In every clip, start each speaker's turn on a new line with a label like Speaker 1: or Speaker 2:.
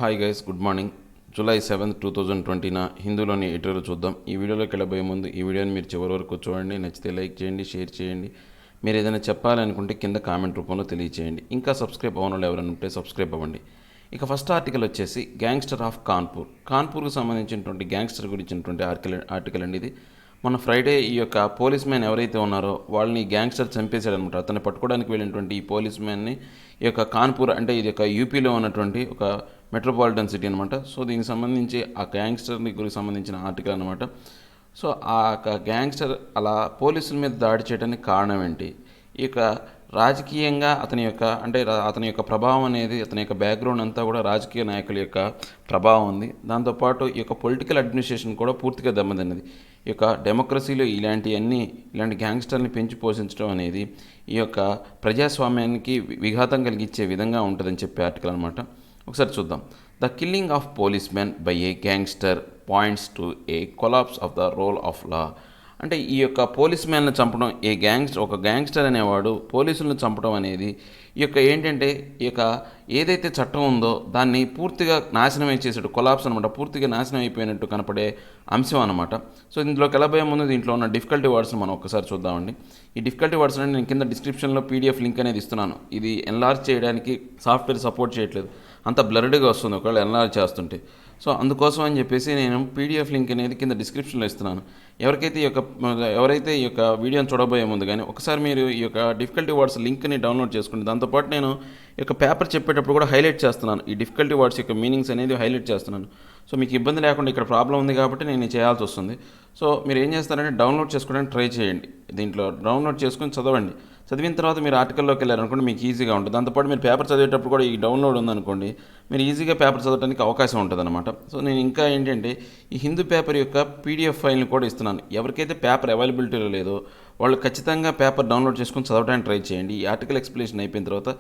Speaker 1: Hi guys, good morning. July 7, 2020 హిందూలోని editorial చూద్దాం. ఈ వీడియోలోకి వెళ్ళబోయే ముందు ఈ వీడియోని మీరు చివరి వరకు చూడండి. నచ్చితే లైక్ చేయండి, షేర్ చేయండి. మీరు ఏదైనా చెప్పాలనుకుంటే కింద కామెంట్ రూపంలో తెలియచేయండి. ఇంకా సబ్స్క్రైబ్ అవ్వని ఎవరైనా ఉంటే సబ్స్క్రైబ్ అవ్వండి. ఇక ఫస్ట్ ఆర్టికల్ వచ్చేసి గ్యాంగ్స్టర్ ఆఫ్ కాన్పూర్కు సంబంధించినటువంటి గ్యాంగ్స్టర్ గురించినటువంటి ఆర్టికల్ అండి ఇది. మన ఫ్రైడే ఈ యొక్క పోలీస్ మ్యాన్ ఎవరైతే ఉన్నారో వాళ్ళని గ్యాంగ్స్టర్ చంపేశాడనమాట. అతన్ని పట్టుకోవడానికి వెళ్ళినటువంటి ఈ పోలీస్ మ్యాన్ని ఈ యొక్క కాన్పూర్ అంటే ఇది యొక్క యూపీలో ఉన్నటువంటి ఒక మెట్రోపాలిటన్ సిటీ అనమాట. సో దీనికి సంబంధించి ఆ గ్యాంగ్స్టర్ని గురికి సంబంధించిన ఆర్టికల్ అనమాట. సో ఆ యొక్క గ్యాంగ్స్టర్ అలా పోలీసుల మీద దాడి చేయడానికి కారణం ఏంటి, ఈ యొక్క రాజకీయంగా అతని యొక్క ప్రభావం అనేది, అతని యొక్క బ్యాక్గ్రౌండ్ అంతా కూడా రాజకీయ నాయకుల యొక్క ప్రభావం ఉంది. దాంతోపాటు ఈ యొక్క పొలిటికల్ అడ్మినిస్ట్రేషన్ కూడా పూర్తిగా దెబ్బతిన్నది. ఈ యొక్క డెమోక్రసీలో ఇలాంటి గ్యాంగ్స్టర్ని పెంచి పోషించడం అనేది ఈ యొక్క ప్రజాస్వామ్యానికి విఘాతం కలిగించే విధంగా ఉంటుందని చెప్పే ఆర్టికల్ అనమాట. ఒకసారి చూద్దాం. The killing of policeman by a gangster points to a collapse of the rule of law. అంటే ఈ యొక్క పోలీస్ మ్యాన్ను చంపడం, ఒక గ్యాంగ్స్టర్ అనేవాడు పోలీసులను చంపడం అనేది ఈ యొక్క ఏంటంటే ఈ యొక్క ఏదైతే చట్టం ఉందో దాన్ని పూర్తిగా నాశనం చేసాడు. కొలాప్స్ అనమాట, పూర్తిగా నాశనం అయిపోయినట్టు కనపడే అంశం అనమాట. సో ఇందులోకి వెళ్ళబోయే ముందు దీంట్లో ఉన్న డిఫికల్టీ వర్డ్స్ని మనం ఒకసారి చూద్దామండి. ఈ డిఫికల్టీ వర్డ్స్ అంటే నేను కింద డిస్క్రిప్షన్లో పీడిఎఫ్ లింక్ అనేది ఇస్తున్నాను. ఇది ఎన్లార్జ్ చేయడానికి సాఫ్ట్వేర్ సపోర్ట్ చేయట్లేదు, అంత బ్లర్డ్గా వస్తుంది ఒకవేళ ఎన్లార్జ్ చేస్తుంటే. సో అందుకోసం అని చెప్పేసి నేను పీడిఎఫ్ లింక్ అనేది కింద డిస్క్రిప్షన్లో ఇస్తున్నాను. ఎవరైతే ఈ యొక్క వీడియోని చూడబోయే ముందు కానీ ఒకసారి మీరు ఈ యొక్క డిఫికల్టీ వర్డ్స్ లింక్ని డౌన్లోడ్ చేసుకోండి. దాంతోపాటు నేను ఈ యొక్క పేపర్ చెప్పేటప్పుడు కూడా హైలైట్ చేస్తున్నాను, ఈ డిఫికల్టీ వర్డ్స్ యొక్క మీనింగ్స్ అనేది హైలైట్ చేస్తున్నాను. సో మీకు ఇబ్బంది లేకుండా ఇక్కడ ప్రాబ్లం ఉంది కాబట్టి నేను చేయాల్సి వస్తుంది. సో మీరు ఏం చేస్తారంటే డౌన్లోడ్ చేసుకోవడానికి ట్రై చేయండి. దీంట్లో డౌన్లోడ్ చేసుకొని చదవండి. చదివిన తర్వాత మీరు ఆర్టికల్లోకి వెళ్ళారనుకోండి మీకు ఈజీగా ఉంటుంది. దాంతోపాటు మీరు పేపర్ చదివేటప్పుడు కూడా ఈ డౌన్లోడ్ ఉందనుకోండి మీరు ఈజీగా పేపర్ చదవడానికి అవకాశం ఉంటుంది అనమాట. సో నేను ఇంకా ఏంటంటే ఈ హిందూ పేపర్ యొక్క పీడిఎఫ్ ఫైల్ని కూడా ఇస్తున్నాను. ఎవరికైతే పేపర్ అవైలబిలిటీలో లేదో వాళ్ళు ఖచ్చితంగా పేపర్ డౌన్లోడ్ చేసుకొని చదవడానికి ట్రై చేయండి. ఈ ఆర్టికల్ ఎక్స్ప్లెనేషన్ అయిపోయిన తర్వాత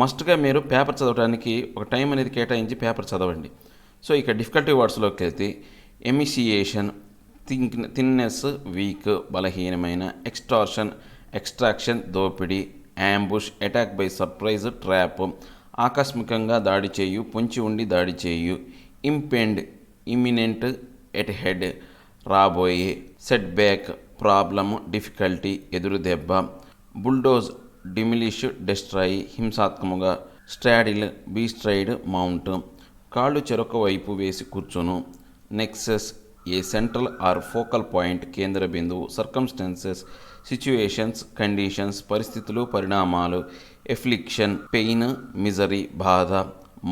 Speaker 1: మస్ట్గా మీరు పేపర్ చదవడానికి ఒక టైం అనేది కేటాయించి పేపర్ చదవండి. సో ఇక డిఫికల్టీ వర్డ్స్లోకి వెళ్తే ఎమిసియేషన్, థిన్నెస్ వీక్ బలహీనమైన, ఎక్స్టార్షన్ ఎక్స్ట్రాక్షన్ దోపిడీ, ambush attack by surprise trap ఆకస్మికంగా దాడి చేయు, పొంచి ఉండి దాడి చేయు, ఇంపెండ్ ఇమినెంట్ ఎట్ హెడ్ రాబోయే, సెట్ బ్యాక్ ప్రాబ్లమ్ డిఫికల్టీ ఎదురు దెబ్బ, బుల్డోజ్ డిమిలిష్ డెస్ట్రాయ్ హింసాత్మకంగా, స్ట్రాడిల్ బీస్ట్రైడ్ మౌంట్ కాళ్ళు చెరొక వైపు వేసి కూర్చొను, nexus a central or focal point కేంద్ర బిందువు, సర్కమ్స్టాన్సెస్ సిచ్యుయేషన్స్ కండిషన్స్ పరిస్థితులు పరిణామాలు, ఎఫ్లిక్షన్ పెయిన్ మిజరీ బాధ,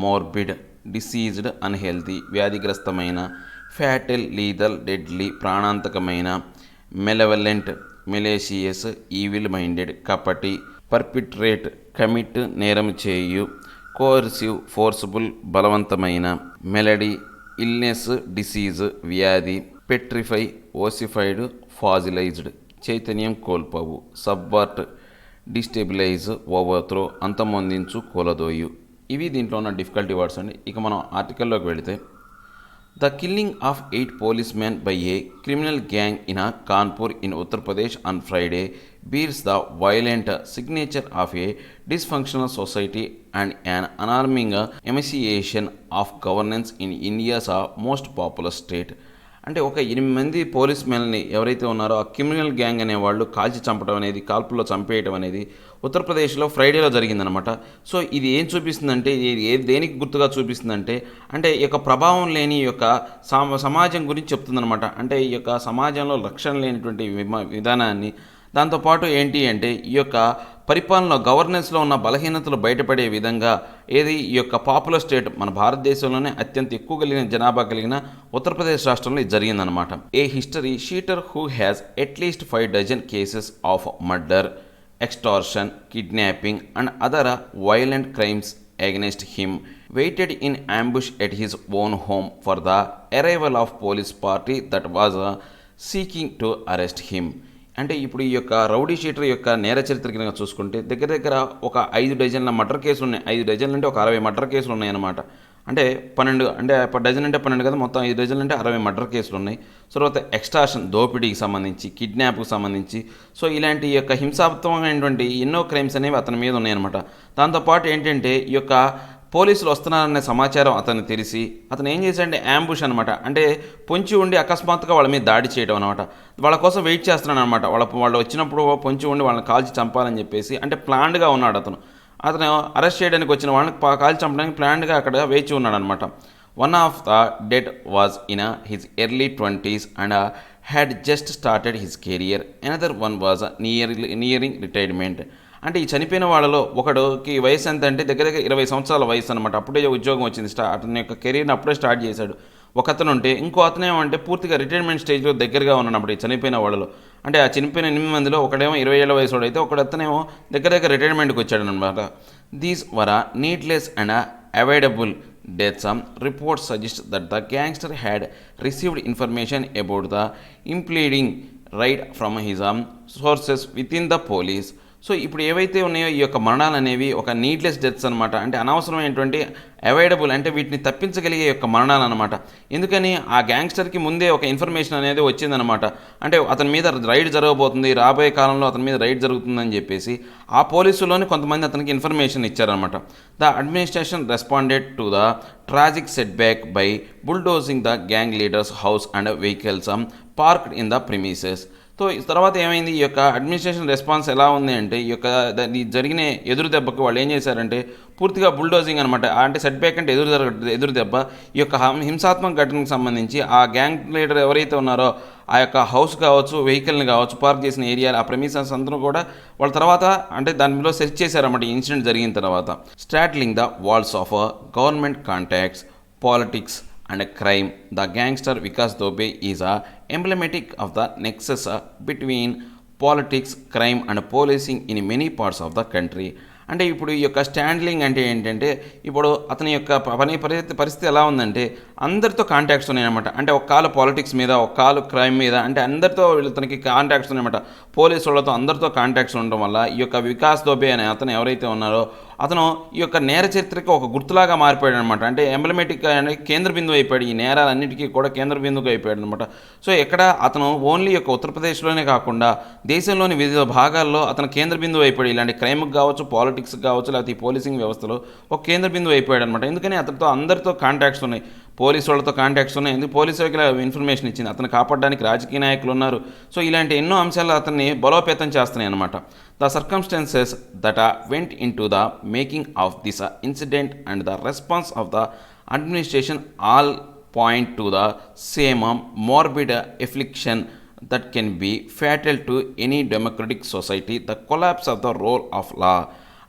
Speaker 1: మోర్బిడ్ డిసీజ్డ్ అన్హెల్తీ వ్యాధిగ్రస్తమైన, ఫ్యాటల్ లీదల్ డెడ్లీ ప్రాణాంతకమైన, మెలవలెంట్ మెలేషియస్ ఈవిల్ మైండెడ్ కపటి, పర్పిట్రేట్ కమిట్ నేరం చేయు, కోర్సివ్ ఫోర్స్బుల్ బలవంతమైన, మెలడీ ఇల్నెస్ డిసీజ్ వ్యాధి, పెట్రిఫై ఓసిఫైడ్ ఫాజిలైజ్డ్ చైతన్యం కోల్పోవు, సబ్వర్ట్ డిస్టెబిలైజ్ ఓవర్త్రో అంతమొందించు కూలదోయు. ఇవి దీంట్లో ఉన్న డిఫికల్టీ వర్డ్స్ అండి. ఇక మనం ఆర్టికల్లోకి వెళితే the killing of 8 policemen by a criminal gang in Kanpur in Uttar Pradesh on Friday bears the violent signature of a dysfunctional society and an alarming emaciation of governance in India's most populous state. అంటే ఒక 8 మంది police మెన్ని ఎవరైతే ఉన్నారో ఆ criminal gang అనేవాళ్ళు కాల్చి చంపడం అనేది, కాల్పుల్లో చంపేయడం అనేది ఉత్తరప్రదేశ్లో ఫ్రైడేలో జరిగిందనమాట. సో ఇది ఏం చూపిస్తుందంటే, దేనికి గుర్తుగా చూపిస్తుందంటే ఈ యొక్క ప్రభావం లేని ఈ యొక్క సమాజం గురించి చెప్తుందనమాట. అంటే ఈ యొక్క సమాజంలో రక్షణ లేనిటువంటి విధానాన్ని, దాంతోపాటు ఏంటి అంటే ఈ యొక్క పరిపాలనలో గవర్నెన్స్లో ఉన్న బలహీనతలు బయటపడే విధంగా ఈ యొక్క పాపులర్ స్టేట్ మన భారతదేశంలోనే అత్యంత ఎక్కువ కలిగిన జనాభా కలిగిన ఉత్తరప్రదేశ్ రాష్ట్రంలో ఇది జరిగిందనమాట. A history sheeter who has at least 5 dozen cases of murder, extortion, kidnapping and other violent crimes against him waited in ambush at his own home for the arrival of police party that was seeking to arrest him. అంటే ఇప్పుడు ఈ యొక్క rowdy sheeter యొక్క నేర చరిత్ర కింద చూసుకుంటే దగ్గర ఒక 5 డజన్ల మర్డర్ కేసులు ఉన్నాయి. 5 డజన్లు అంటే ఒక 60 మర్డర్ కేసులు ఉన్నాయన్నమాట. అంటే 12 అంటే డజన్ అంటే 12 కదా, మొత్తం 5 డజన్లు అంటే 60 మర్డర్ కేసులు ఉన్నాయి. తర్వాత ఎక్స్టార్షన్ దోపిడీకి సంబంధించి, కిడ్నాప్కి సంబంధించి, సో ఇలాంటి యొక్క హింసాత్మకమైనటువంటి ఎన్నో క్రైమ్స్ అనేవి అతని మీద ఉన్నాయన్నమాట. దాంతోపాటు ఏంటంటే ఈ యొక్క పోలీసులు వస్తున్నారనే సమాచారం అతను తెలిసి అతను ఏం చేశాడంటే యాంబుష్ అనమాట, అంటే పొంచి ఉండి అకస్మాత్తుగా వాళ్ళ మీద దాడి చేయడం అనమాట. వాళ్ళ కోసం వెయిట్ చేస్తున్నాడు అనమాట. వాళ్ళు వచ్చినప్పుడు పొంచి ఉండి వాళ్ళని కాల్చి చంపాలని చెప్పేసి, అంటే ప్లాన్డ్గా ఉన్నాడు అతను అరెస్ట్ చేయడానికి వచ్చిన వాళ్ళని కాల్చి చంపడానికి ప్లాన్డ్గా అక్కడ వేచి ఉన్నాడు అనమాట. One of the dead was in his early 20s and had just started his career. Another one was nearing retirement. అంటే ఈ చనిపోయిన వాళ్ళలో ఒకడికి వయసు ఎంత అంటే దగ్గర 20 సంవత్సరాల వయసు అనమాట. అప్పుడే ఉద్యోగం వచ్చింది, అతని యొక్క కెరీర్ని అప్పుడే స్టార్ట్ చేశాడు. ఒక అతను ఉంటే ఇంకో అతను ఏమంటే పూర్తిగా రిటైర్మెంట్ స్టేజ్లో దగ్గరగా ఉన్నాడు ఈ చనిపోయిన వాళ్ళలో. అంటే ఆ చనిపోయిన 8 మందిలో ఒకడేమో 20 ఏళ్ల వయసు అయితే అతనేమో దగ్గర రిటైర్మెంట్కి వచ్చాడు అనమాట. These were needless and avoidable deaths. Some reports suggest that the gangster had received information about the impending raid from his sources within the police. So ఇప్పుడు ఏవైతే ఉన్నాయో ఈ యొక్క మరణాలు అనేవి ఒక నీడ్లెస్ డెత్స్ అనమాట, అంటే అనవసరమైనటువంటి అవాయిడబుల్, అంటే వీటిని తప్పించగలిగే యొక్క మరణాలు అనమాట. ఎందుకని ఆ గ్యాంగ్స్టర్కి ముందే ఒక ఇన్ఫర్మేషన్ అనేది వచ్చిందనమాట. అంటే అతని మీద రైడ్ జరగబోతుంది, రాబోయే కాలంలో అతని మీద రైడ్ జరుగుతుందని చెప్పేసి ఆ పోలీసులోని కొంతమంది అతనికి ఇన్ఫర్మేషన్ ఇచ్చారనమాట. The administration responded to the tragic set back by bulldozing the gang leaders house and vehicles parked in the premises. So తర్వాత ఏమైంది, ఈ యొక్క అడ్మినిస్ట్రేషన్ రెస్పాన్స్ ఎలా ఉంది అంటే ఈ యొక్క జరిగిన ఎదురు దెబ్బకి వాళ్ళు ఏం చేశారంటే పూర్తిగా బుల్డోజింగ్ అనమాట. అంటే సెట్ బ్యాక్ అంటే ఎదురు దెబ్బ. ఈ యొక్క హింసాత్మక ఘటనకు సంబంధించి ఆ గ్యాంగ్ లీడర్ ఎవరైతే ఉన్నారో ఆ యొక్క హౌస్ కావచ్చు, వెహికల్ని కావచ్చు, పార్క్ చేసిన ఏరియా, ఆ ప్రెమిసెస్ అందరూ కూడా వాళ్ళ తర్వాత అంటే దానిలో సెర్చ్ చేశారన్నమాట ఈ ఇన్సిడెంట్ జరిగిన తర్వాత. Straddling the walls of government contacts, politics and crime. The gangster Vikas Dubey is emblematic of the nexus between politics, crime and policing in many parts of the country. అంటే ఇప్పుడు ఈ యొక్క స్టాండ్లింగ్ అంటే ఏంటంటే ఇప్పుడు అతని యొక్క పరిస్థితి ఎలా ఉందంటే అందరితో కాంటాక్ట్స్ ఉన్నాయన్నమాట. అంటే ఒక కాలు పాలిటిక్స్ మీద, ఒక కాలు క్రైమ్ మీద, అంటే అందరితో తనకి కాంటాక్ట్స్ ఉన్నాయన్నమాట. పోలీసు వాళ్ళతో అందరితో కాంటాక్ట్స్ ఉండడం వల్ల ఈ యొక్క వికాస్ దోబే అనే అతను ఎవరైతే ఉన్నారో అతను ఈ యొక్క నేర చరిత్రకి ఒక గుర్తులాగా మారిపోయాడు అనమాట. అంటే ఎంబ్లమేటిక్ అనే కేంద్ర బిందువు అయిపోయాడు, ఈ నేరాలన్నిటికీ కూడా కేంద్ర బిందువుగా అయిపోయాడు అనమాట. సో ఎక్కడ అతను ఓన్లీ యొక్క ఉత్తరప్రదేశ్లోనే కాకుండా దేశంలోని వివిధ భాగాల్లో అతను కేంద్ర బిందువు అయిపోయాడు. ఇలాంటి క్రైమ్కి కావచ్చు, పాలిటిక్స్ కావచ్చు, లేకపోతే ఈ పోలీసింగ్ వ్యవస్థలో ఒక కేంద్ర బిందువు అయిపోయాడు అనమాట. ఎందుకని అతనితో అందరితో కాంటాక్ట్స్ ఉన్నాయి, పోలీసు వాళ్ళతో కాంటాక్ట్స్ ఉన్నాయి. ఎందుకు పోలీసు వాళ్ళకి ఇన్ఫర్మేషన్ ఇచ్చింది, అతను కాపాడడానికి రాజకీయ నాయకులు ఉన్నారు. సో ఇలాంటి ఎన్నో అంశాలు అతన్ని బలోపేతం చేస్తున్నాయి అనమాట. The circumstances that went in to the making of this incident and the response of the administration all point to the same morbid affliction that can be fatal to any democratic society, the collapse of the rule of law.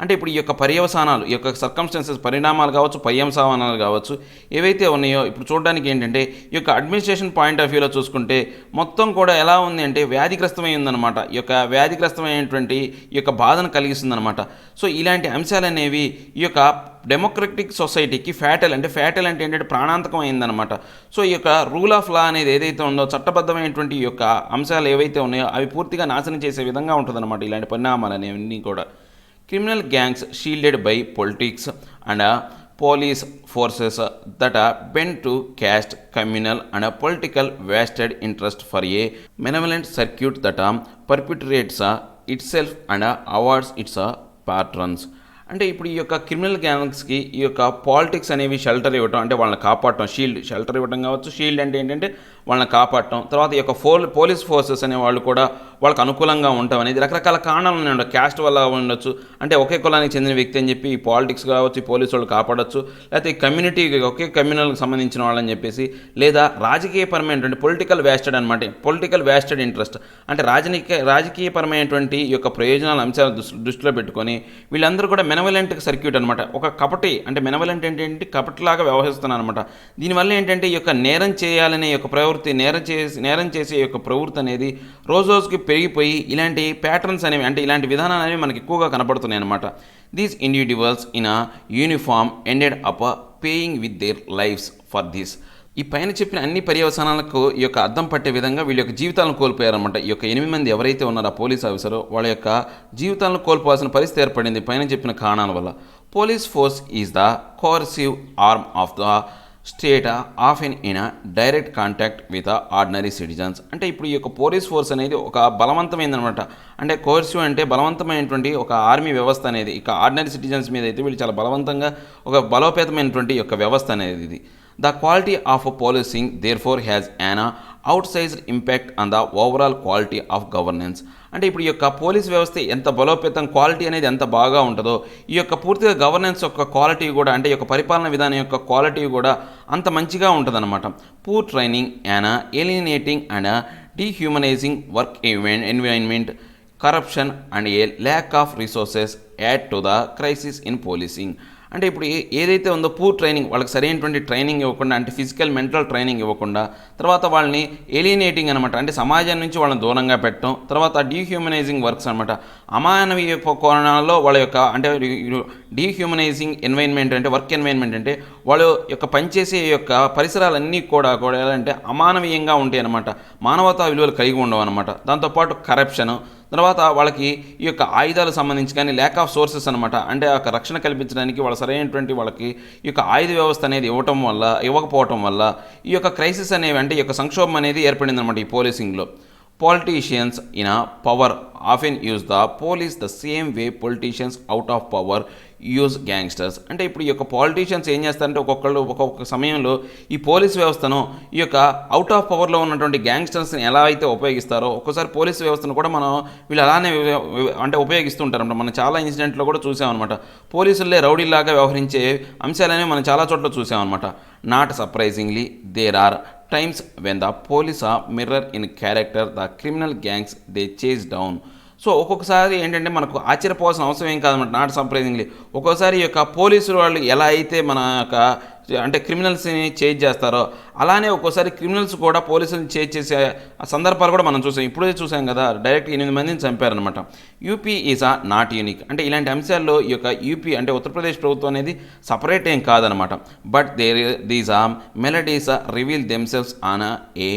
Speaker 1: అంటే ఇప్పుడు ఈ యొక్క పర్యవసానాలు, ఈ యొక్క circumstances, పరిణామాలు కావచ్చు, పర్యవసానాలు కావచ్చు, ఏవైతే ఉన్నాయో ఇప్పుడు చూడడానికి ఏంటంటే ఈ యొక్క అడ్మినిస్ట్రేషన్ పాయింట్ ఆఫ్ వ్యూలో చూసుకుంటే మొత్తం కూడా ఎలా ఉంది అంటే వ్యాధిగ్రస్తమై ఉందన్నమాట. ఈ యొక్క వ్యాధిగ్రస్తమైనటువంటి ఈ యొక్క బాధను కలిగిస్తుందన్నమాట. సో ఇలాంటి అంశాలు అనేవి ఈ యొక్క డెమోక్రటిక్ సొసైటీకి ఫ్యాటల్ అంటే ఏంటంటే ప్రాణాంతకం అయిందనమాట. సో ఈ యొక్క రూల్ ఆఫ్ లా అనేది ఏదైతే ఉందో, చట్టబద్ధమైనటువంటి ఈ యొక్క అంశాలు ఏవైతే ఉన్నాయో అవి పూర్తిగా నాశనం చేసే విధంగా ఉంటుందన్నమాట ఇలాంటి పరిణామాలు అనేవన్నీ కూడా. Criminal gangs shielded by politics and police forces that bend to cast communal and political vested interest for a malevolent circuit that perpetuates itself and awards its patrons. అంటే ఇప్పుడు ఈ యొక్క క్రిమినల్ గ్యాంగ్స్కి ఈ యొక్క పాలిటిక్స్ అనేవి షెల్టర్ ఇవ్వటం, అంటే వాళ్ళని కాపాడటం, షెల్టర్ ఇవ్వటం కావచ్చు. షీల్డ్ అంటే ఏంటంటే వాళ్ళని కాపాడటం. తర్వాత ఈ యొక్క పోలీస్ ఫోర్సెస్ అనే వాళ్ళు కూడా వాళ్ళకి అనుకూలంగా ఉండటం అనేది రకరకాల కారణాలు ఉన్నాయి. క్యాస్ట్ వల్ల ఉండొచ్చు, అంటే ఒకే కులానికి చెందిన వ్యక్తి అని చెప్పి ఈ పాలిటిక్స్ కావచ్చు, ఈ పోలీసు వాళ్ళు కాపాడచ్చు. లేకపోతే ఈ కమ్యూనిటీ ఒకే కమ్యూనల్కి సంబంధించిన వాళ్ళని చెప్పేసి, లేదా రాజకీయపరమైనటువంటి పొలిటికల్ వ్యాస్టెడ్ అనమాట, పొలిటికల్ వ్యాస్టెడ్ ఇంట్రెస్ట్, అంటే రాజకీయపరమైనటువంటి ఈ యొక్క ప్రయోజనాల అంశాలను దృష్టిలో పెట్టుకొని వీళ్ళందరూ కూడా మెనవలెంట్ సర్క్యూట్ అనమాట. ఒక కపటి, అంటే మెనవలెంట్ ఏంటంటే కపటిలాగా వ్యవహరిస్తున్నాను అనమాట. దీనివల్ల ఏంటంటే ఈ యొక్క నేరం చేయాలనే యొక్క ప్రవృత్తి, నేరం చేసే యొక్క ప్రవృత్తి అనేది రోజుకి పెరిగిపోయి ఇలాంటి ప్యాటర్న్స్ అనేవి, అంటే ఇలాంటి విధానాలు అనేవి మనకి ఎక్కువగా కనపడుతున్నాయి అనమాట. These individuals in uniform ended up paying with their lifes for this. ఈ పైన చెప్పిన అన్ని పర్యవసానాలకు ఈ యొక్క అద్దం పట్టే విధంగా వీళ్ళ యొక్క జీవితాలను కోల్పోయారన్నమాట. ఈ యొక్క 8 మంది ఎవరైతే ఉన్నారో ఆ పోలీస్ ఆఫీసరు వాళ్ళ యొక్క జీవితాలను కోల్పోవాల్సిన పరిస్థితి ఏర్పడింది పైన చెప్పిన కారణాల వల్ల. Police force is the coercive arm of the state often in direct contact with ordinary citizens. అంటే ఇప్పుడు ఈ యొక్క పోలీస్ ఫోర్స్ అనేది ఒక బలవంతమైందనమాట. అంటే కోర్సు అంటే బలవంతమైనటువంటి ఒక ఆర్మీ వ్యవస్థ అనేది ఇక ఆర్డినరీ సిటిజన్స్ మీద అయితే వీళ్ళు చాలా బలవంతంగా ఒక బలోపేతమైనటువంటి యొక్క వ్యవస్థ అనేది ఇది. The quality of policing therefore has an outsized impact on the overall quality of governance. అంటే ఇప్పుడు ఈ యొక్క పోలీస్ వ్యవస్థ ఎంత బలోపేతం క్వాలిటీ అనేది ఎంత బాగా ఉంటుందో ఈ యొక్క పూర్తిగా గవర్నెన్స్ యొక్క క్వాలిటీ కూడా అంటే ఈ యొక్క పరిపాలన విధానం యొక్క క్వాలిటీ కూడా అంత మంచిగా ఉంటుందన్నమాట. Poor training an alienating and dehumanising work environment, corruption and a lack of resources add to the crisis in policing. అంటే ఇప్పుడు ఏదైతే ఉందో పూర్ ట్రైనింగ్ వాళ్ళకి సరైనటువంటి ట్రైనింగ్ ఇవ్వకుండా అంటే ఫిజికల్ మెంటల్ ట్రైనింగ్ ఇవ్వకుండా తర్వాత వాళ్ళని ఏలినేటింగ్ అనమాట అంటే సమాజం నుంచి వాళ్ళని దూరంగా పెట్టడం, తర్వాత డీహ్యూమనైజింగ్ వర్క్స్ అనమాట అమానవీయ కోణాల్లో వాళ్ళ యొక్క అంటే డీహ్యూమనైజింగ్ ఎన్వైర్న్మెంట్ అంటే వర్క్ ఎన్వైర్న్మెంట్ అంటే వాళ్ళ యొక్క పనిచేసే యొక్క పరిసరాలన్నీ కూడా అంటే అమానవీయంగా ఉంటాయి అనమాట, మానవతా విలువలు కలిగి ఉండవు అనమాట. దాంతోపాటు కరప్షన్, తర్వాత వాళ్ళకి ఈ యొక్క ఆయుధాలకు సంబంధించి కానీ ల్యాక్ ఆఫ్ సోర్సెస్ అనమాట అంటే ఆ రక్షణ కల్పించడానికి వాళ్ళ సరైనటువంటి వాళ్ళకి ఈ యొక్క ఆయుధ వ్యవస్థ అనేది ఇవ్వకపోవటం వల్ల ఈ యొక్క క్రైసిస్ అనేవి అంటే ఈ యొక్క సంక్షోభం అనేది ఏర్పడింది అనమాట ఈ పోలీసింగ్లో. Politicians in a power often use the police the same way politicians out of power use gangsters. అంటే ఇప్పుడు ఈ యొక్క పాలిటీషియన్స్ ఏం చేస్తారంటే ఒక్కొక్క సమయంలో ఈ పోలీస్ వ్యవస్థను ఈ యొక్క అవుట్ ఆఫ్ పవర్లో ఉన్నటువంటి గ్యాంగ్స్టర్స్ని ఎలా అయితే ఉపయోగిస్తారో ఒక్కోసారి పోలీస్ వ్యవస్థను కూడా మనం వీళ్ళు అలానే అంటే ఉపయోగిస్తూ ఉంటారన్నమాట. మనం చాలా ఇన్సిడెంట్లో కూడా చూసామన్నమాట. పోలీసులే రౌడీలాగా వ్యవహరించే అంశాలనే మనం చాలా చోట్ల చూసామన్నమాట. Not surprisingly there are times when the police are mirror in character the criminal gangs they chase down. So ఒక్కొక్కసారి ఏంటంటే మనకు ఆశ్చర్యపోవాల్సిన అవసరం ఏం కాదన్నమాట. నాట్ సర్ప్రైజింగ్లీ ఒక్కోసారి ఈ యొక్క పోలీసులు వాళ్ళు ఎలా అయితే మన యొక్క అంటే క్రిమినల్స్ని చేజ్ చేస్తారో అలానే ఒక్కోసారి క్రిమినల్స్ కూడా పోలీసులను చేజ్ చేసే సందర్భాలు కూడా మనం చూసాం. ఇప్పుడే చూసాం కదా, డైరెక్ట్ 8 మందిని చంపారనమాట. యూపీ ఈజ్ ఆ నాట్ యూనిక్. అంటే ఇలాంటి అంశాల్లో ఈ యొక్క యూపీ అంటే ఉత్తరప్రదేశ్ ప్రభుత్వం అనేది సపరేట్ ఏం కాదనమాట. But these uh maladies reveal themselves on a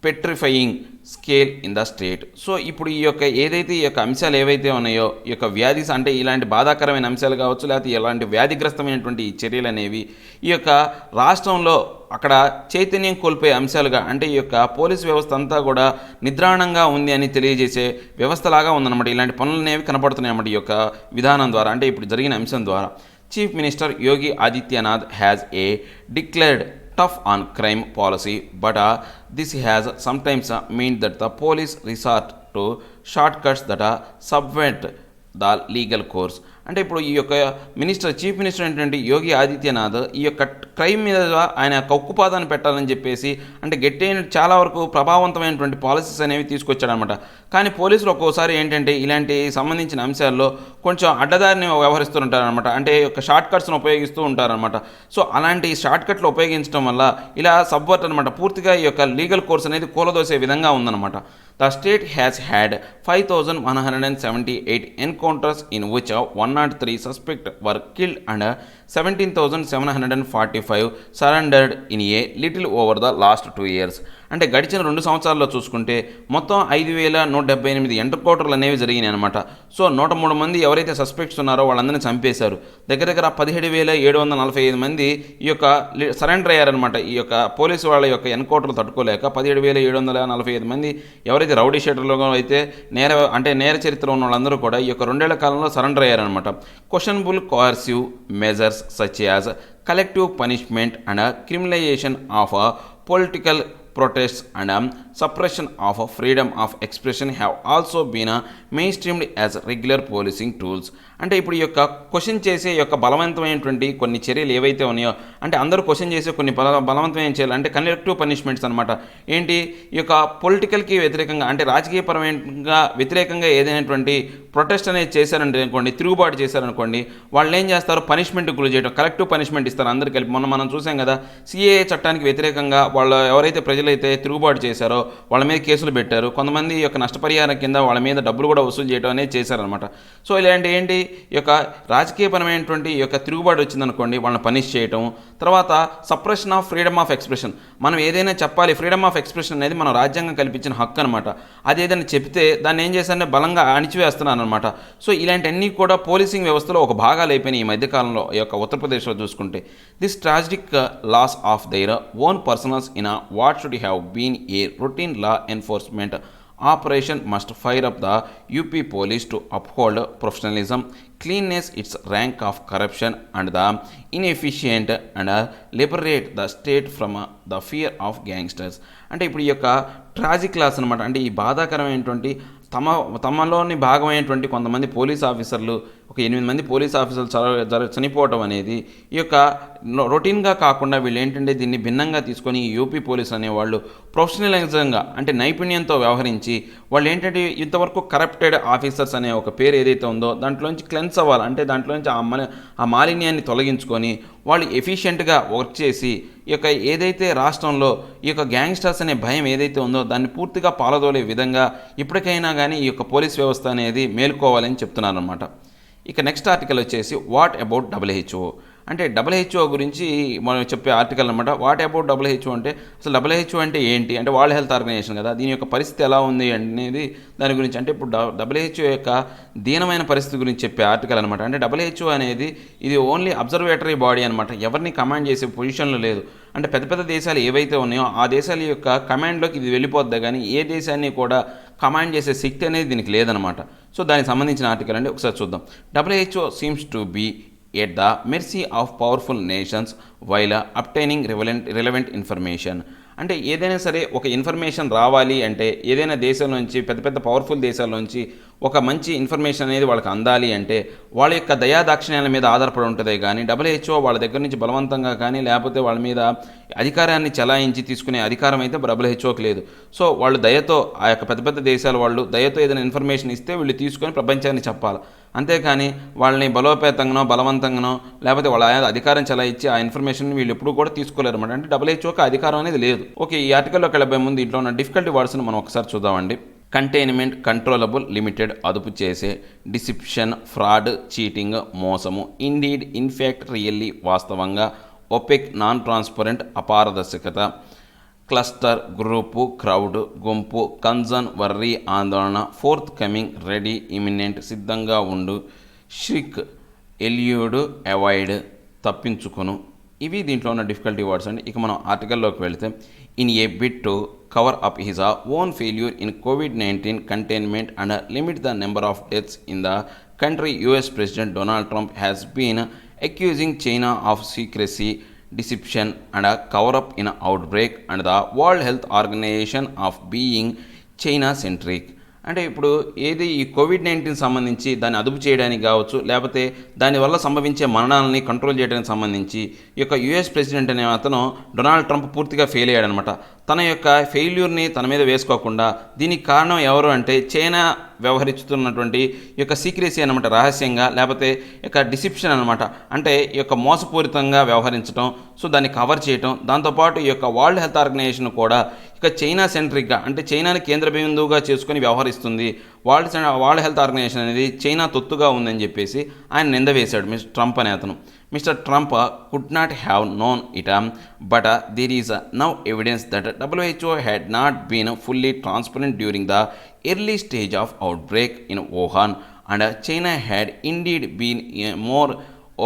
Speaker 1: petrifying scale in the state. So ఇప్పుడు ఈ యొక్క ఏదైతే ఈ యొక్క అంశాలు ఏవైతే ఉన్నాయో ఈ యొక్క వ్యాధి అంటే ఇలాంటి బాధాకరమైన అంశాలు కావచ్చు లేకపోతే ఇలాంటి వ్యాధిగ్రస్తమైనటువంటి ఈ చర్యలు అనేవి ఈ యొక్క రాష్ట్రంలో అక్కడ చైతన్యం కోల్పోయే అంశాలుగా అంటే ఈ యొక్క పోలీస్ వ్యవస్థ అంతా కూడా నిద్రాణంగా ఉంది అని తెలియజేసే వ్యవస్థలాగా ఉందన్నమాట. ఇలాంటి పనులు అనేవి కనపడుతున్నాయి అన్నమాట ఈ యొక్క విధానం ద్వారా అంటే ఇప్పుడు జరిగిన అంశం ద్వారా. Chief minister Yogi Adityanath has a declared tough on crime policy, but this has sometimes meant that the police resort to shortcuts that subvert the legal course. అంటే ఇప్పుడు ఈ యొక్క చీఫ్ మినిస్టర్ ఏంటంటే యోగి ఆదిత్యనాథ్ ఈ యొక్క క్రైమ్ మీద ఆయన యొక్క ఉక్కుపాదాన్ని పెట్టాలని చెప్పేసి అంటే గట్టైన చాలా వరకు ప్రభావవంతమైనటువంటి పాలసీస్ అనేవి తీసుకొచ్చాడనమాట. కానీ పోలీసులు ఒక్కోసారి ఏంటంటే ఇలాంటి సంబంధించిన అంశాల్లో కొంచెం అడ్డదారిని వ్యవహరిస్తుంటారనమాట. అంటే యొక్క షార్ట్ కట్స్ను ఉపయోగిస్తూ ఉంటారనమాట. సో అలాంటి షార్ట్ కట్లు ఉపయోగించడం వల్ల ఇలా సబ్వర్ట్ అనమాట పూర్తిగా ఈ యొక్క లీగల్ కోర్స్ అనేది కూలదోసే విధంగా ఉందన్నమాట. The state has had 5,178 encounters in which 103 suspects were killed and 17,745 surrendered in a little over the last 2 years. అంటే గడిచిన 2 సంవత్సరాల్లో చూసుకుంటే మొత్తం 5,178 ఎన్కౌంటర్లు అనేవి జరిగినాయి అనమాట. సో 103 మంది ఎవరైతే సస్పెక్ట్స్ ఉన్నారో వాళ్ళందరినీ చంపేశారు. దగ్గర 17,745 మంది ఈ యొక్క సరెండర్ అయ్యారనమాట. ఈ యొక్క పోలీసు వాళ్ళ యొక్క ఎన్కౌంటర్లు తట్టుకోలేక 17,745 మంది ఎవరైతే రౌడీ షీటర్లో అయితే నేర చరిత్ర ఉన్న వాళ్ళందరూ కూడా ఈ యొక్క 2 ఏళ్ల కాలంలో సరెండర్ అయ్యారనమాట. Questionable coercive measures such as collective punishment and criminalisation of political protests and suppression of freedom of expression have also been mainstreamed as regular policing tools. అంటే ఇప్పుడు ఈ యొక్క క్వశ్చన్ చేసే యొక్క బలవంతమైనటువంటి కొన్ని చర్యలు ఏవైతే ఉన్నాయో అంటే అందరూ క్వశ్చన్ చేసే కొన్ని బలవంతమైన చర్యలు అంటే కలెక్టివ్ పనిష్మెంట్స్ అనమాట. ఏంటి ఈ యొక్క పొలిటికల్కి వ్యతిరేకంగా అంటే రాజకీయపరమైన వ్యతిరేకంగా ఏదైనటువంటి ప్రొటెస్ట్ అనేది చేశారంటే అనుకోండి, తిరుగుబాటు చేశారనుకోండి, వాళ్ళు ఏం చేస్తారు, పనిష్మెంట్ గురి చేయడం, కలెక్టివ్ పనిష్మెంట్ ఇస్తారు అందరు కలిపి. మనం చూసాం కదా, సిఏఏ చట్టానికి వ్యతిరేకంగా వాళ్ళు ఎవరైతే ప్రజలైతే తిరుగుబాటు చేశారో వాళ్ళ మీద కేసులు పెట్టారు. కొంతమంది ఈ యొక్క నష్టపరిహారం కింద వాళ్ళ మీద డబ్బులు కూడా వసూలు చేయడం అనేది చేశారనమాట. సో ఇలాంటి ఏంటి ఈ యొక్క రాజకీయపరమైనటువంటి ఈ యొక్క తిరుగుబాటు వచ్చిందనుకోండి, వాళ్ళని పనిష్ చేయటం. తర్వాత suppression of freedom of expression. మనం ఏదైనా చెప్పాలి, ఫ్రీడమ్ ఆఫ్ ఎక్స్ప్రెషన్ అనేది మన రాజ్యాంగం కల్పించిన హక్కు అనమాట. అది ఏదైనా చెప్తే దాన్ని ఏం చేశారంటే బలంగా అణిచివేస్తున్నాను అనమాట. సో ఇలాంటివన్నీ కూడా పోలీసింగ్ వ్యవస్థలో ఒక భాగాలు అయిపోయినాయి ఈ మధ్యకాలంలో ఈ యొక్క ఉత్తరప్రదేశ్లో చూసుకుంటే. This tragic loss of their own personnels in what should have been a routine law enforcement operation must fire up the UP police to uphold professionalism, cleanness, its rank of corruption and the inefficient and liberate the state from the fear of gangsters. అంటే ఇప్పుడు ఈ యొక్క tragic loss అనమాట. అంటే ఈ బాధాకరమైనటువంటి తమలోని భాగమైనటువంటి కొంతమంది police ఆఫీసర్లు, ఒక 8 మంది పోలీస్ ఆఫీసర్లు చనిపోవటం అనేది ఈ యొక్క రొటీన్గా కాకుండా వీళ్ళు ఏంటంటే దీన్ని భిన్నంగా తీసుకొని యూపీ పోలీస్ అనేవాళ్ళు ప్రొఫెషనలిజంగా అంటే నైపుణ్యంతో వ్యవహరించి వాళ్ళు ఏంటంటే ఇంతవరకు కరప్టెడ్ ఆఫీసర్స్ అనే ఒక పేరు ఏదైతే ఉందో దాంట్లోంచి క్లెన్స్ అవ్వాలి. అంటే దాంట్లోంచి ఆ మాలిన్యాన్ని తొలగించుకొని వాళ్ళు ఎఫిషియెంట్గా వర్క్ చేసి ఈ యొక్క ఏదైతే రాష్ట్రంలో ఈ యొక్క గ్యాంగ్స్టర్స్ అనే భయం ఏదైతే ఉందో దాన్ని పూర్తిగా పాలదోలే విధంగా ఇప్పటికైనా కానీ ఈ యొక్క పోలీస్ వ్యవస్థ అనేది మేల్కోవాలని చెప్తున్నారు అనమాట. ఇక నెక్స్ట్ ఆర్టికల్ వచ్చేసి వాట్ అబౌట్ WHO. అంటే WHO గురించి మనం చెప్పే ఆర్టికల్ అనమాట. వాట్ అబౌట్ WHO అంటే అసలు WHO అంటే ఏంటి అంటే వరల్డ్ హెల్త్ ఆర్గనైజేషన్ కదా, దీని యొక్క పరిస్థితి ఎలా ఉంది అనేది దాని గురించి. అంటే ఇప్పుడు WHO యొక్క దీనమైన పరిస్థితి గురించి చెప్పే ఆర్టికల్ అనమాట. అంటే WHO అనేది ఇది ఓన్లీ అబ్జర్వేటరీ బాడీ అనమాట. ఎవరిని కమాండ్ చేసే పొజిషన్లో లేదు. అంటే పెద్ద పెద్ద దేశాలు ఏవైతే ఉన్నాయో ఆ దేశాల యొక్క కమాండ్లోకి ఇది వెళ్ళిపోద్ది, కానీ ఏ దేశాన్ని కూడా కమాండ్ చేసే శక్తి అనేది దీనికి లేదనమాట. సో దానికి సంబంధించిన ఆర్టికల్ అండి, ఒకసారి చూద్దాం. WHO seems to be at the mercy of powerful nations while obtaining relevant information. అంటే ఏదైనా సరే ఒక ఇన్ఫర్మేషన్ రావాలి అంటే ఏదైనా దేశం నుంచి పెద్ద పెద్ద పవర్ఫుల్ దేశాల నుంచి ఒక మంచి ఇన్ఫర్మేషన్ అనేది వాళ్ళకి అందాలి అంటే వాళ్ళ యొక్క దయాదాక్షిణ్యాల మీద ఆధారపడి ఉంటుంది. కానీ WHO వాళ్ళ దగ్గర నుంచి బలవంతంగా కానీ లేకపోతే వాళ్ళ మీద అధికారాన్ని చెలాయించి తీసుకునే అధికారం అయితే WHOకి లేదు. సో వాళ్ళు దయతో ఆ యొక్క పెద్ద పెద్ద దేశాల వాళ్ళు దయతో ఏదైనా ఇన్ఫర్మేషన్ ఇస్తే వీళ్ళు తీసుకొని ప్రపంచాన్ని చెప్పాలి. అంతేకాని వాళ్ళని బలోపేతంగానో బలవంతంగానో లేకపోతే వాళ్ళ అధికారం చెలాయించి ఆ ఇన్ఫర్మేషన్ వీళ్ళు ఎప్పుడు కూడా తీసుకోలేరు అనమాట. అంటే WHOకి అధికారం అనేది లేదు. ఓకే, ఈ ఆర్టికల్లోకి వెళ్ళబోయే ముందు ఇంట్లో ఉన్న డిఫికల్టీ వర్డ్స్ని మనం ఒకసారి చూద్దామండి. కంటైన్మెంట్, కంట్రోలబుల్, లిమిటెడ్, అదుపు చేసే, డిసిప్షన్, ఫ్రాడ్, చీటింగ్, మోసము, ఇండీడ్, ఇన్ఫ్యాక్ట్, రియల్లీ, వాస్తవంగా, ఒపెక్, నాన్ ట్రాన్స్పరెంట్, అపారదర్శకత, క్లస్టర్, గ్రూపు, క్రౌడ్, గుంపు, కన్సర్న్, వర్రీ, ఆందోళన, ఫోర్త్ కమింగ్, రెడీ, ఇమినెంట్, సిద్ధంగా ఉండు, షిక్, ఎల్యూడ్, అవాయిడ్, తప్పించుకొను. ఇవి దీంట్లో ఉన్న డిఫికల్టీ వర్డ్స్ అండి. ఇక మనం ఆర్టికల్లోకి వెళితే in a bit to cover up his own failure in COVID-19 containment and limit the number of deaths in the country, US President Donald Trump has been accusing China of secrecy, deception and a cover-up in an outbreak and the World Health Organization of being China-centric. అంటే ఇప్పుడు ఏది ఈ COVID-19 సంబంధించి దాన్ని అదుపు చేయడానికి కావచ్చు లేకపోతే దానివల్ల సంభవించే మరణాలని కంట్రోల్ చేయడానికి సంబంధించి ఈ యొక్క US ప్రెసిడెంట్ అనే అతను డొనాల్డ్ ట్రంప్ పూర్తిగా ఫెయిల్ అయ్యాడనమాట. తన యొక్క ఫెయిల్యూర్ని తన మీద వేసుకోకుండా దీనికి కారణం ఎవరు అంటే చైనా వ్యవహరిస్తున్నటువంటి ఈ యొక్క సీక్రెసీ అనమాట, రహస్యంగా లేకపోతే యొక్క డిసిప్షన్ అనమాట. అంటే ఈ యొక్క మోసపూరితంగా వ్యవహరించడం, సో దాన్ని కవర్ చేయటం. దాంతోపాటు ఈ యొక్క వరల్డ్ హెల్త్ ఆర్గనైజేషన్ కూడా ఇక చైనా సెంట్రిక్గా అంటే చైనాని కేంద్ర బిందువుగా చేసుకొని వ్యవహరిస్తుంది. వరల్డ్ హెల్త్ ఆర్గనైజేషన్ అనేది చైనా తొత్తుగా ఉందని చెప్పేసి ఆయన నింద వేశాడు మిస్టర్ ట్రంప్ అనే అతను. Mister Trump could not have known it but there is now evidence that WHO had not been fully transparent during the early stage of outbreak in Wuhan and China had indeed been more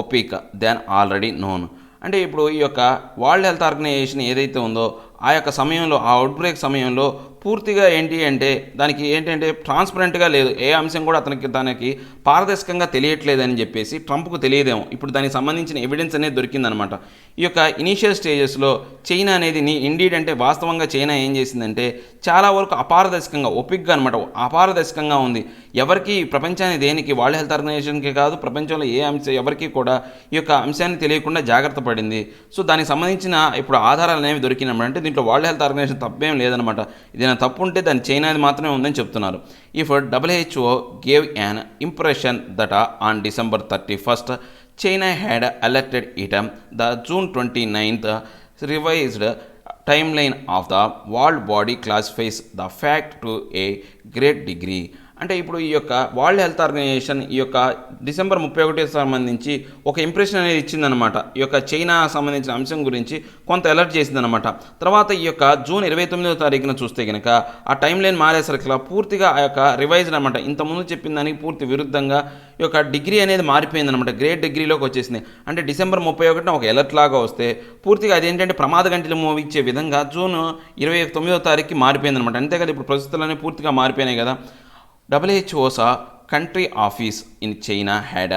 Speaker 1: opaque than already known. అంటే ఇప్పుడు ఈ యొక్క world health organisation ఏదైతే ఉందో ఆ యొక్క సమయంలో ఆ అవుట్బ్రేక్ సమయంలో పూర్తిగా ఏంటి అంటే దానికి ఏంటంటే ట్రాన్స్పరెంట్గా లేదు, ఏ అంశం కూడా దానికి పారదర్శకంగా తెలియట్లేదని చెప్పేసి ట్రంప్కు తెలియదేమో. ఇప్పుడు దానికి సంబంధించిన ఎవిడెన్స్ అనేది దొరికిందనమాట. ఈ యొక్క ఇనీషియల్ స్టేజెస్లో చైనా అనేది ఇండీడ్ అంటే వాస్తవంగా చైనా ఏం చేసిందంటే చాలా వరకు అపారదర్శకంగా ఒపిక్గా అనమాట, అపారదర్శకంగా ఉంది. ఎవరికి ప్రపంచాన్ని దేనికి వరల్డ్ హెల్త్ ఆర్గనైజేషన్కి కాదు ప్రపంచంలో ఏ అంశం ఎవరికి కూడా ఈ యొక్క అంశాన్ని తెలియకుండా జాగ్రత్త పడింది. సో దానికి సంబంధించిన ఇప్పుడు ఆధారాలు అనేవి దొరికినమాట. అంటే దీంట్లో వరల్డ్ హెల్త్ ఆర్గనైజేషన్ తప్పేం లేదనమాట. ఇది తప్పు ఉంటే దాని చైనాది మాత్రమే ఉందని చెప్తున్నారు. If WHO gave an impression that on December 31st China had alerted it, the June 29th revised timeline of the world body classifies the fact to a great degree. అంటే ఇప్పుడు ఈ యొక్క వరల్డ్ హెల్త్ ఆర్గనైజేషన్ ఈ యొక్క December 31 సంబంధించి ఒక impression అనేది ఇచ్చిందనమాట. ఈ యొక్క చైనా సంబంధించిన అంశం గురించి కొంత అలర్ట్ చేసిందనమాట. తర్వాత ఈ యొక్క జూన్ 29వ తారీఖున చూస్తే కనుక ఆ టైం లైన్ మారేసరికి పూర్తిగా ఆ యొక్క రివైజ్డ్ అనమాట. ఇంతకుముందు చెప్పిన దానికి పూర్తి విరుద్ధంగా ఈ యొక్క డిగ్రీ అనేది మారిపోయిందనమాట. గ్రేట్ డిగ్రీలోకి వచ్చేసింది. అంటే డిసెంబర్ 31న ఒక అలర్ట్ లాగా వస్తే పూర్తిగా అదేంటంటే ప్రమాద గంటలు మోగించే విధంగా జూన్ 29వ తారీఖుకి మారిపోయిందనమాట. అంతేకాదు ఇప్పుడు పరిస్థితులన్నీ పూర్తిగా మారిపోయినాయి కదా. WHO's country office in China had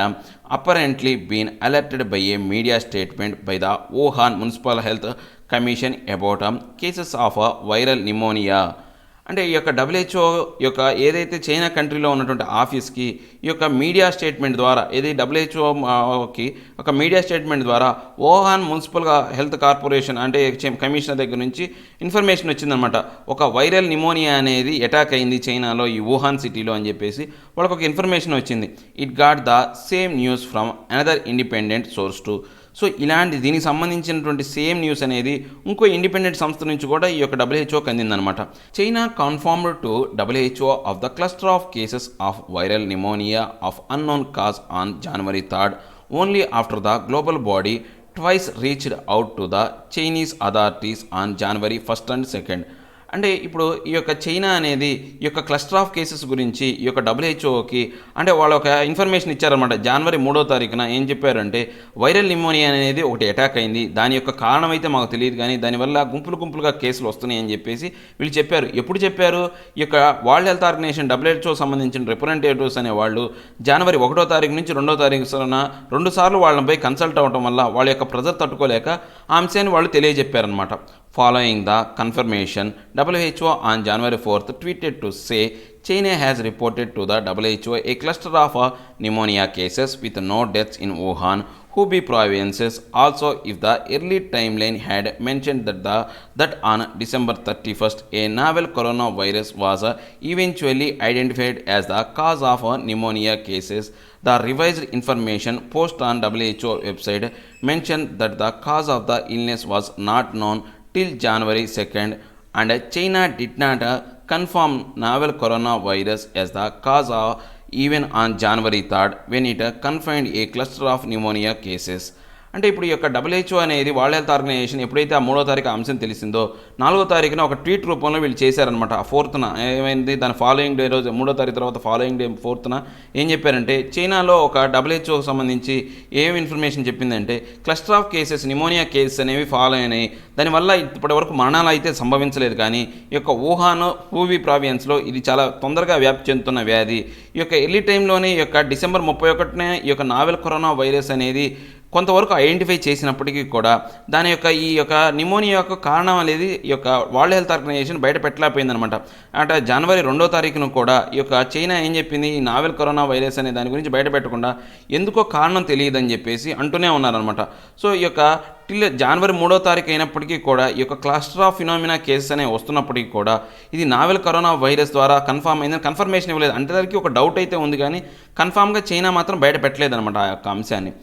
Speaker 1: apparently been alerted by a media statement by the Wuhan Municipal Health Commission about cases of viral pneumonia. అంటే ఈ యొక్క WHO యొక్క ఏదైతే చైనా కంట్రీలో ఉన్నటువంటి ఆఫీస్కి ఈ యొక్క మీడియా స్టేట్మెంట్ ద్వారా ఏది WHOకి ఒక మీడియా స్టేట్మెంట్ ద్వారా వుహాన్ మున్సిపల్ హెల్త్ కార్పొరేషన్ అంటే కమిషనర్ దగ్గర నుంచి ఇన్ఫర్మేషన్ వచ్చిందనమాట. ఒక వైరల్ నిమోనియా అనేది అటాక్ అయింది చైనాలో ఈ వుహాన్ సిటీలో అని చెప్పేసి వాళ్ళకి ఒక ఇన్ఫర్మేషన్ వచ్చింది. It got the same news from another independent source to. So ఇలాంటి దీనికి సంబంధించినటువంటి సేమ్ న్యూస్ అనేది ఇంకో ఇండిపెండెంట్ సంస్థ నుంచి కూడా ఈ యొక్క WHOకి అందిందనమాట. China confirmed to WHO of the cluster of cases of viral pneumonia of unknown cause on January 3rd only after the global body twice reached out to the Chinese authorities on January 1st and 2nd. అంటే ఇప్పుడు ఈ యొక్క China అనేది ఈ యొక్క cluster of cases గురించి ఈ యొక్క WHOకి అంటే వాళ్ళు ఒక ఇన్ఫర్మేషన్ ఇచ్చారనమాట. జనవరి 3వ తారీఖున ఏం చెప్పారంటే వైరల్ నిమోనియా అనేది ఒకటి అటాక్ అయింది. దాని యొక్క కారణం అయితే మాకు తెలియదు, కానీ దానివల్ల గుంపులుగా కేసులు వస్తున్నాయి అని చెప్పేసి వీళ్ళు చెప్పారు. ఎప్పుడు చెప్పారు? ఈ యొక్క వరల్డ్ హెల్త్ ఆర్గనైజేషన్ WHO సంబంధించిన రిప్రజెంటేటివ్స్ అనే వాళ్ళు జనవరి 1వ తారీఖు నుంచి 2వ తారీఖున 2 సార్లు వాళ్ళపై కన్సల్ట్ అవ్వడం వల్ల వాళ్ళ యొక్క ప్రెజర్ తట్టుకోలేక ఆ అంశాన్ని వాళ్ళు తెలియజెప్పారనమాట. Following the confirmation, WHO on January 4th tweeted to say China has reported to the WHO a cluster of pneumonia cases with no deaths in Wuhan, Hubei provinces. Also, if the early timeline had mentioned that on December 31st a novel coronavirus was eventually identified as the cause of pneumonia cases, the revised information post on WHO website mentioned that the cause of the illness was not known till January 2nd, and China did not confirm novel coronavirus as the cause even on January 3rd when it confined a cluster of pneumonia cases. అంటే ఇప్పుడు ఈ యొక్క WHO అనేది world health organisation ఎప్పుడైతే ఆ 3వ తారీఖు అంశం తెలిసిందో 4వ తారీఖున ఒక ట్వీట్ రూపంలో వీళ్ళు చేశారనమాట. ఆ 4th ఏమైంది, దాని ఫాలోయింగ్ డే రోజు 3వ తారీఖు తర్వాత ఫాలోయింగ్ డే 4th ఏం చెప్పారంటే చైనాలో ఒక WHOకి సంబంధించి ఏం ఇన్ఫర్మేషన్ చెప్పిందంటే cluster of cases pneumonia cases అనేవి ఫాలో అయినాయి. దానివల్ల ఇప్పటి వరకు మరణాలు అయితే సంభవించలేదు, కానీ ఈ యొక్క వుహాన్ హూబీ ప్రావియన్స్లో ఇది చాలా తొందరగా వ్యాప్తి చెందుతున్న వ్యాధి. ఈ యొక్క ఎర్లీ టైంలోనే ఈ యొక్క డిసెంబర్ 31నే ఈ యొక్క నావెల్ కరోనా వైరస్ అనేది కొంతవరకు ఐడెంటిఫై చేసినప్పటికీ కూడా దాని యొక్క ఈ యొక్క నిమోనియా యొక్క కారణం అనేది ఈ యొక్క వరల్డ్ హెల్త్ ఆర్గనైజేషన్ బయట పెట్టలేకపోయిందనమాట. అంటే జనవరి 2వ తారీఖున కూడా ఈ యొక్క చైనా ఏం చెప్పింది, ఈ నావెల్ కరోనా వైరస్ అనే దాని గురించి బయట పెట్టకుండా ఎందుకో కారణం తెలియదని చెప్పేసి అంటూనే ఉన్నారనమాట. సో ఈ యొక్క జనవరి 3వ తారీఖు అయినప్పటికీ కూడా ఈ యొక్క క్లస్టర్ ఆఫ్ ఫినామినా కేసెస్ అనేవి వస్తున్నప్పటికీ కూడా ఇది నావెల్ కరోనా వైరస్ ద్వారా కన్ఫర్మ్ అయిందని కన్ఫర్మేషన్ ఇవ్వలేదు. అంటే దానికి ఒక డౌట్ అయితే ఉంది, కానీ కన్ఫామ్గా చైనా మాత్రం బయట పెట్టలేదనమాట ఆ యొక్క అంశాన్ని.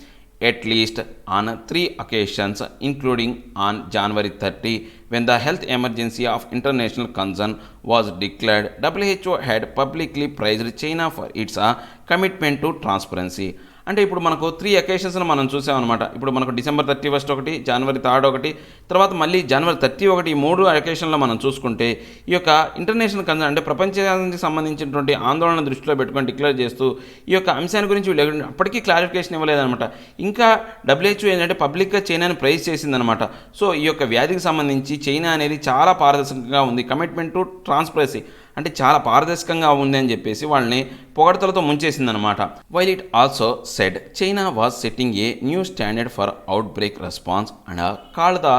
Speaker 1: At least on 3 occasions, including on January 30, when the health emergency of international concern was declared, WHO had publicly praised China for its commitment to transparency. అంటే ఇప్పుడు మనకు 3 అకేషన్స్ని మనం చూసామన్నమాట. ఇప్పుడు మనకు డిసెంబర్ 31 ఒకటి, జనవరి 3rd ఒకటి, తర్వాత మళ్ళీ జనవరి 31 ఈ 3 అకేషన్లో మనం చూసుకుంటే ఈ యొక్క ఇంటర్నేషనల్ కన్సర్న్ అంటే ప్రపంచానికి సంబంధించినటువంటి ఆందోళన దృష్టిలో పెట్టుకొని డిక్లేర్ చేస్తూ ఈ యొక్క అంశాన్ని గురించి వీళ్ళు అప్పటికీ క్లారిఫికేషన్ ఇవ్వలేదన్నమాట. ఇంకా WHO ఏంటంటే పబ్లిక్గా చైనాని ప్రైజ్ చేసిందనమాట. సో ఈ యొక్క వ్యాధికి సంబంధించి చైనా అనేది చాలా పారదర్శకంగా ఉంది, కమిట్మెంట్ టు ట్రాన్స్పరెన్సీ అంటే చాలా పారదర్శకంగా ఉంది అని చెప్పేసి వాళ్ళని పొగడతలతో ముంచేసిందనమాట. While it also said China was setting a new standard for outbreak response and called the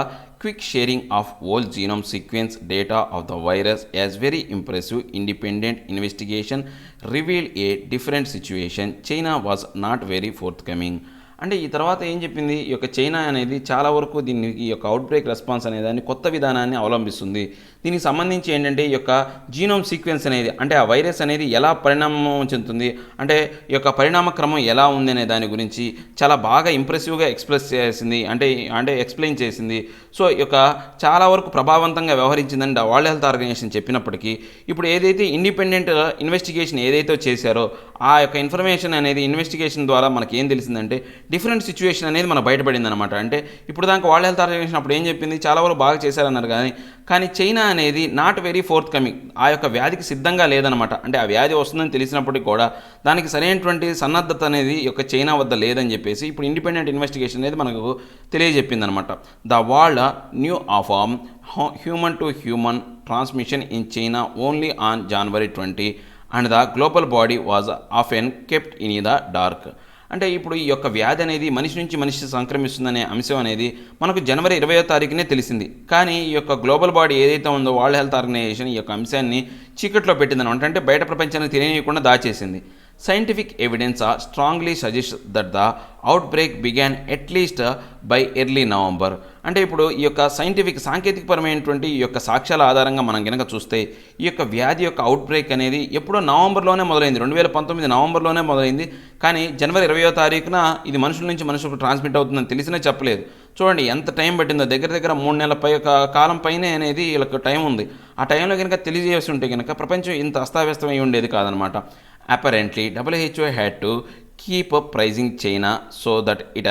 Speaker 1: quick sharing of whole genome sequence data of the virus as very impressive. Independent investigation revealed a different situation. China was not very forthcoming. అంటే ఈ తర్వాత ఏం చెప్పింది, ఈ యొక్క China అనేది చాలా వరకు దీన్ని ఈ యొక్క అవుట్బ్రేక్ రెస్పాన్స్ అనే దాన్ని కొత్త విధానాన్ని అవలంబిస్తుంది. దీనికి సంబంధించి ఏంటంటే ఈ యొక్క జీనోమ్ సీక్వెన్స్ అనేది అంటే ఆ వైరస్ అనేది ఎలా పరిణామం చెందుతుంది, అంటే ఈ యొక్క పరిణామ క్రమం ఎలా ఉంది అనే దాని గురించి చాలా బాగా ఇంప్రెసివ్గా ఎక్స్ప్రెస్ చేసింది, అంటే ఎక్స్ప్లెయిన్ చేసింది. సో ఈ యొక్క చాలా వరకు ప్రభావవంతంగా వ్యవహరించిందని వరల్డ్ హెల్త్ ఆర్గనైజేషన్ చెప్పినప్పటికీ ఇప్పుడు ఏదైతే ఇండిపెండెంట్ ఇన్వెస్టిగేషన్ ఏదైతే చేశారో ఆ యొక్క ఇన్ఫర్మేషన్ అనేది ఇన్వెస్టిగేషన్ ద్వారా మనకి ఏం తెలిసిందంటే డిఫరెంట్ సిచ్యువేషన్ అనేది మనకు బయటపడింది అనమాట. అంటే ఇప్పుడు దాకా వరల్డ్ హెల్త్ ఆర్గనైజేషన్ అప్పుడు ఏం చెప్పింది, చాలా వరకు బాగా చేశారన్నారు కానీ చైనా అనేది నాట్ వెరీ ఫోర్త్ కమింగ్, ఆ యొక్క వ్యాధికి సిద్ధంగా లేదనమాట. అంటే ఆ వ్యాధి వస్తుందని తెలిసినప్పటికీ కూడా దానికి సరైనటువంటి సన్నద్ధత అనేది ఈ యొక్క చైనా వద్ద లేదని చెప్పేసి ఇప్పుడు ఇండిపెండెంట్ ఇన్వెస్టిగేషన్ అనేది మనకు తెలియజెప్పింది అనమాట. The world knew of human to human transmission in China only on January 20 and the global body was often kept in the dark. అంటే ఇప్పుడు ఈ యొక్క వ్యాధి అనేది మనిషి నుంచి మనిషి సంక్రమిస్తుందనే అంశం అనేది మనకు జనవరి 20వ తారీఖునే తెలిసింది. కానీ ఈ యొక్క గ్లోబల్ బాడీ ఏదైతే ఉందో వరల్డ్ హెల్త్ ఆర్గనైజేషన్ ఈ యొక్క అంశాన్ని చీకట్లో పెట్టిందనమాట. అంటే బయట ప్రపంచానికి తెలియకుండా దాచేసింది. Scientific evidence strongly suggest that the outbreak began at least by early November. అంటే ఇప్పుడు ఈ యొక్క సాంకేతికపరమైనటువంటి ఈ యొక్క సాక్ష్యాల ఆధారంగా మనం కనుక చూస్తే ఈ యొక్క వ్యాధి యొక్క అవుట్బ్రేక్ అనేది ఎప్పుడో నవంబర్లోనే మొదలైంది, 2019 నవంబర్లోనే మొదలైంది. కానీ జనవరి 20వ తారీఖున ఇది మనుషుల నుంచి మనుషులకు ట్రాన్స్మిట్ అవుతుందని తెలిసినా చెప్పలేదు. చూడండి ఎంత టైం పట్టిందో, దగ్గర దగ్గర 3 నెలల కాలం పైనే అనేది వీళ్ళకి టైం ఉంది. ఆ టైంలో కనుక తెలియజేసి ఉంటే కనుక ప్రపంచం ఇంత అస్తావ్యస్తమై ఉండేది కాదనమాట. Apparently, WHO had to keep praising China so that it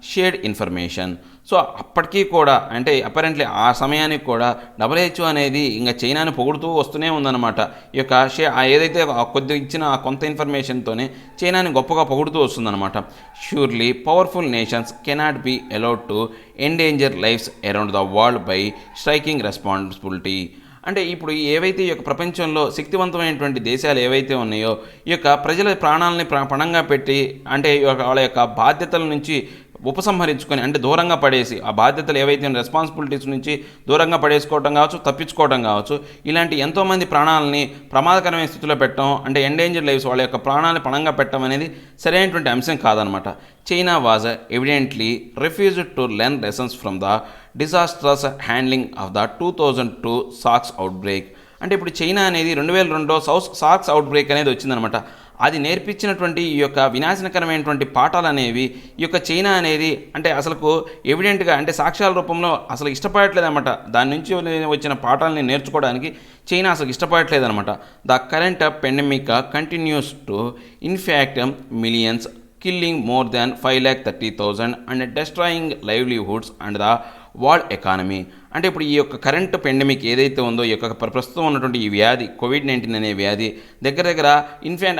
Speaker 1: shared information. So అప్పటికీ కూడా అంటే అపరెంట్లీ ఆ సమయానికి కూడా WHO అనేది ఇంకా చైనాని పొగుడుతూ వస్తూనే ఉందన్నమాట. ఈ యొక్క ఏదైతే కొద్ది ఇచ్చిన ఆ కొంత ఇన్ఫర్మేషన్తోనే చైనాని గొప్పగా పొగుడుతూ వస్తుందన్నమాట. Surely powerful nations cannot be allowed to endanger lives around the world by striking responsibility. అంటే ఇప్పుడు ఏవైతే ఈ యొక్క ప్రపంచంలో శక్తివంతమైనటువంటి దేశాలు ఏవైతే ఉన్నాయో ఈ యొక్క ప్రజల ప్రాణాలని పణంగా పెట్టి అంటే వాళ్ళ యొక్క బాధ్యతల నుంచి ఉపసంహరించుకొని అంటే దూరంగా పడేసి ఆ బాధ్యతలు ఏవైతే రెస్పాన్సిబిలిటీస్ నుంచి దూరంగా పడేసుకోవడం కావచ్చు, తప్పించుకోవడం కావచ్చు, ఇలాంటి ఎంతోమంది ప్రాణాలని ప్రమాదకరమైన స్థితిలో పెట్టడం అంటే ఎండేంజర్ లైఫ్స్ వాళ్ళ యొక్క ప్రాణాలను పణంగా పెట్టడం అనేది సరైనటువంటి అంశం కాదనమాట. China was evidently refused to learn lessons from the disastrous handling of the 2002 socks outbreak. అంటే ఇప్పుడు చైనా అనేది 2002 సాక్స్ అవుట్బ్రేక్ అనేది వచ్చిందనమాట. అది నేర్పించినటువంటి ఈ యొక్క వినాశనకరమైనటువంటి పాఠాలు అనేవి ఈ యొక్క చైనా అనేది అంటే అసలుకు ఎవిడెంట్గా అంటే సాక్ష్యాల రూపంలో అసలు ఇష్టపడట్లేదన్నమాట. దాని నుంచి వచ్చిన పాఠాలని నేర్చుకోవడానికి చైనా అసలు ఇష్టపడట్లేదన్నమాట. The current pandemic continues to infect millions, killing more than 5,30,000 and destroying livelihoods and the world economy. అంటే ఇప్పుడు ఈ యొక్క కరెంట్ పెండమిక్ ఏదైతే ఉందో ఈ యొక్క ప్రస్తుతం ఉన్నటువంటి ఈ వ్యాధి కోవిడ్-19 అనే వ్యాధి దగ్గర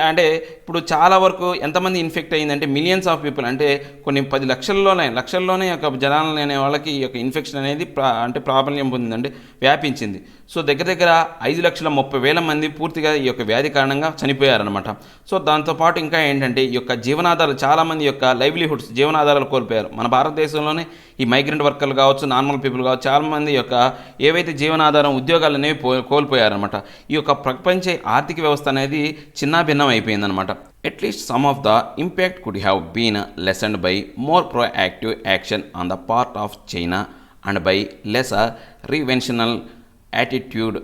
Speaker 1: అంటే ఇప్పుడు చాలా వరకు ఎంతమంది ఇన్ఫెక్ట్ అయ్యిందంటే మిలియన్స్ ఆఫ్ పీపుల్ అంటే కొన్ని 10 లక్షల్లోనే యొక్క జనాలు అనే వాళ్ళకి ఈ యొక్క ఇన్ఫెక్షన్ అనేది అంటే ప్రాబల్యం పొందిందంటే వ్యాపించింది. సో దగ్గర 5,30,000 మంది పూర్తిగా ఈ యొక్క వ్యాధి కారణంగా చనిపోయారనమాట. సో దాంతోపాటు ఇంకా ఏంటంటే ఈ యొక్క జీవనాధారాలు చాలామంది యొక్క లైవ్లీహుడ్స్ జీవనాధారాలు కోల్పోయారు. మన భారతదేశంలోనే ఈ మైగ్రెంట్ వర్కర్లు కావచ్చు, నార్మల్ పీపుల్ కావచ్చు, చాలామంది యొక్క ఏవైతే జీవనాధారం ఉద్యోగాలు అనేవి కోల్పోయారనమాట. ఈ యొక్క ప్రపంచ ఆర్థిక వ్యవస్థ అనేది చిన్నాభిన్నం అయిపోయిందనమాట. At least some of the impact could have been lessened by more proactive action on the part of China and by lesser reverential attitude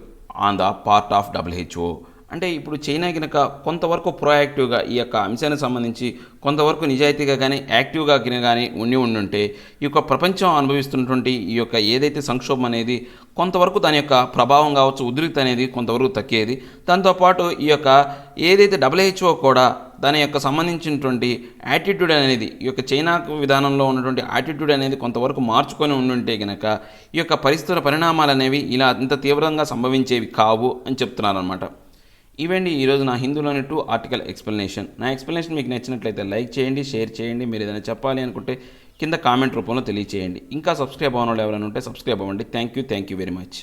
Speaker 1: on the part of WHO. అంటే ఇప్పుడు చైనా కనుక కొంతవరకు ప్రోయాక్టివ్గా ఈ యొక్క అంశానికి సంబంధించి కొంతవరకు నిజాయితీగా కానీ యాక్టివ్గా కానీ ఉండుంటే ఈ యొక్క ప్రపంచం అనుభవిస్తున్నటువంటి ఈ యొక్క ఏదైతే సంక్షోభం అనేది కొంతవరకు దాని యొక్క ప్రభావం కావచ్చు, ఉద్రిక్త అనేది కొంతవరకు తగ్గేది. దాంతోపాటు ఈ యొక్క ఏదైతే WHO కూడా దాని యొక్క సంబంధించినటువంటి యాటిట్యూడ్ అనేది ఈ యొక్క చైనా విధానంలో ఉన్నటువంటి యాటిట్యూడ్ అనేది కొంతవరకు మార్చుకొని ఉండుంటే కనుక ఈ యొక్క పరిస్థితుల పరిణామాలు అనేవి ఇలా అంత తీవ్రంగా సంభవించేవి కావు అని చెప్తున్నారనమాట. ఇవండి ఈరోజు నా హిందూలోని 2 ఆర్టికల్ ఎక్స్ప్లెనేషన్. నా ఎక్స్ప్లెనేషన్ మీకు నచ్చినట్లయితే లైక్ చేయండి, షేర్ చేయండి. మీరు ఏదైనా చెప్పాలి అనుకుంటే కింద కామెంట్ రూపంలో తెలియచేయండి. ఇంకా సబ్స్క్రైబ్ అవ్వని వాళ్ళు ఎవరైనా ఉంటే సబ్స్క్రైబ్ అవ్వండి. Thank you very much.